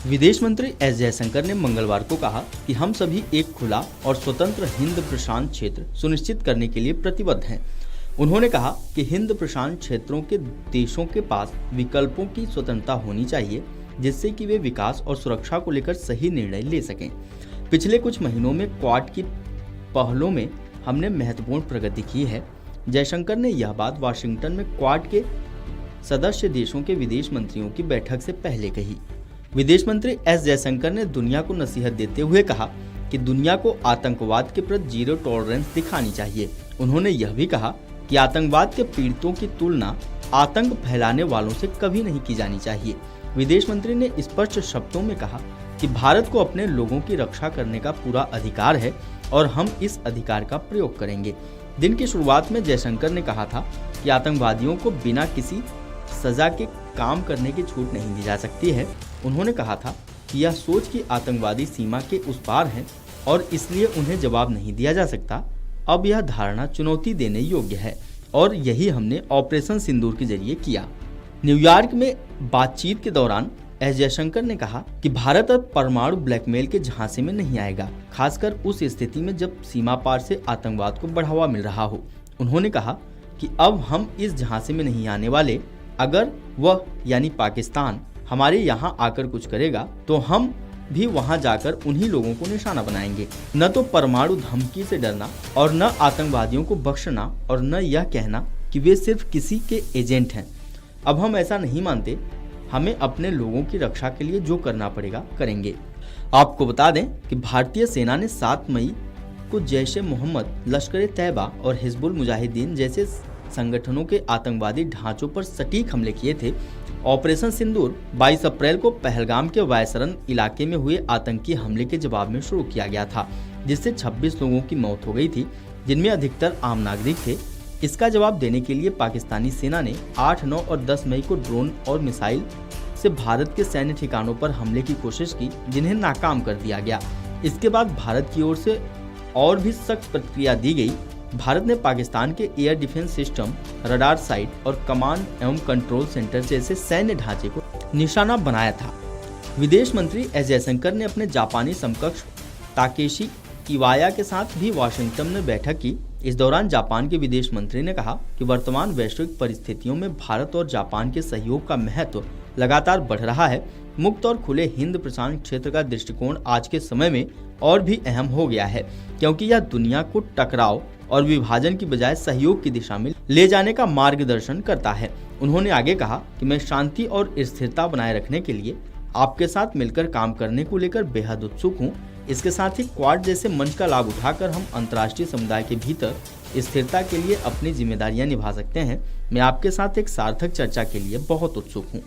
विदेश मंत्री एस जयशंकर ने मंगलवार को कहा कि हम सभी एक खुला और स्वतंत्र हिंद प्रशांत क्षेत्र सुनिश्चित करने के लिए प्रतिबद्ध हैं। उन्होंने कहा कि हिंद प्रशांत क्षेत्रों के देशों के पास विकल्पों की स्वतंत्रता होनी चाहिए, जिससे कि वे विकास और सुरक्षा को लेकर सही निर्णय ले सकें। पिछले कुछ महीनों में क्वाड की पहलों में हमने महत्वपूर्ण प्रगति की है। जयशंकर ने यह बात वाशिंगटन में क्वाड के सदस्य देशों के विदेश मंत्रियों की बैठक से पहले कही। विदेश मंत्री एस जयशंकर ने दुनिया को नसीहत देते हुए कहा कि दुनिया को आतंकवाद के प्रति जीरो टॉलरेंस दिखानी चाहिए। उन्होंने यह भी कहा कि आतंकवाद के पीड़ितों की तुलना आतंक फैलाने वालों से कभी नहीं की जानी चाहिए। विदेश मंत्री ने स्पष्ट शब्दों में कहा कि भारत को अपने लोगों की रक्षा करने का पूरा अधिकार है और हम इस अधिकार का प्रयोग करेंगे। दिन की शुरुआत में जयशंकर ने कहा था कि आतंकवादियों को बिना किसी सजा के काम करने की छूट नहीं दी जा सकती है। उन्होंने कहा था कि यह सोच कि आतंकवादी सीमा के उस पार हैं और इसलिए उन्हें जवाब नहीं दिया जा सकता, अब यह धारणा चुनौती देने योग्य है और यही हमने ऑपरेशन सिंदूर के जरिए किया। न्यूयॉर्क में बातचीत के दौरान एस जयशंकर ने कहा कि भारत अब परमाणु ब्लैकमेल के झांसे में नहीं आएगा, खासकर उस स्थिति में जब सीमा पार से आतंकवाद को बढ़ावा मिल रहा हो। उन्होंने कहा कि अब हम इस झांसे में नहीं आने वाले। अगर वह यानी पाकिस्तान हमारे यहाँ आकर कुछ करेगा तो हम भी वहां जाकर उन्हीं लोगों को निशाना बनाएंगे। न तो परमाणु धमकी से डरना और न आतंकवादियों को बख्शना और न यह कहना कि वे सिर्फ किसी के एजेंट हैं। अब हम ऐसा नहीं मानते। हमें अपने लोगों की रक्षा के लिए जो करना पड़ेगा करेंगे। आपको बता दें कि भारतीय सेना ने 7 मई को जैश ए मोहम्मद, लश्कर-ए-तैयबा और हिजबुल मुजाहिदीन जैसे संगठनों के आतंकवादी ढांचों पर सटीक हमले किए थे। ऑपरेशन सिंदूर 22 अप्रैल को पहलगाम के वायसरन इलाके में हुए आतंकी हमले के जवाब में शुरू किया गया था, जिससे 26 लोगों की मौत हो गई थी, जिनमें अधिकतर आम नागरिक थे। इसका जवाब देने के लिए पाकिस्तानी सेना ने 8, 9 और 10 मई को ड्रोन और मिसाइल से भारत के सैन्य ठिकानों पर हमले की कोशिश की, जिन्हें नाकाम कर दिया गया। इसके बाद भारत की ओर से और भी सख्त प्रतिक्रिया दी गई। भारत ने पाकिस्तान के air defence system, radar site और कमांड एवं कंट्रोल सेंटर जैसे सैन्य ढांचे को निशाना बनाया था। विदेश मंत्री एस जयशंकर ने अपने जापानी समकक्ष ताकेशी इवाया के साथ भी वाशिंगटन में बैठक की। इस दौरान जापान के विदेश मंत्री ने कहा कि वर्तमान वैश्विक परिस्थितियों में भारत और जापान के सहयोग का महत्व लगातार बढ़ रहा है। मुक्त और खुले हिंद प्रशांत क्षेत्र का दृष्टिकोण आज के समय में और भी अहम हो गया है, क्योंकि यह दुनिया को टकराव और विभाजन की बजाय सहयोग की दिशा में ले जाने का मार्गदर्शन करता है। उन्होंने आगे कहा कि मैं शांति और स्थिरता बनाए रखने के लिए आपके साथ मिलकर काम करने को लेकर बेहद उत्सुक हूँ। इसके साथ ही क्वाड जैसे मंच का लाभ उठाकर हम अंतर्राष्ट्रीय समुदाय के भीतर स्थिरता के लिए अपनी जिम्मेदारियां निभा सकते हैं। मैं आपके साथ एक सार्थक चर्चा के लिए बहुत उत्सुक हूँ।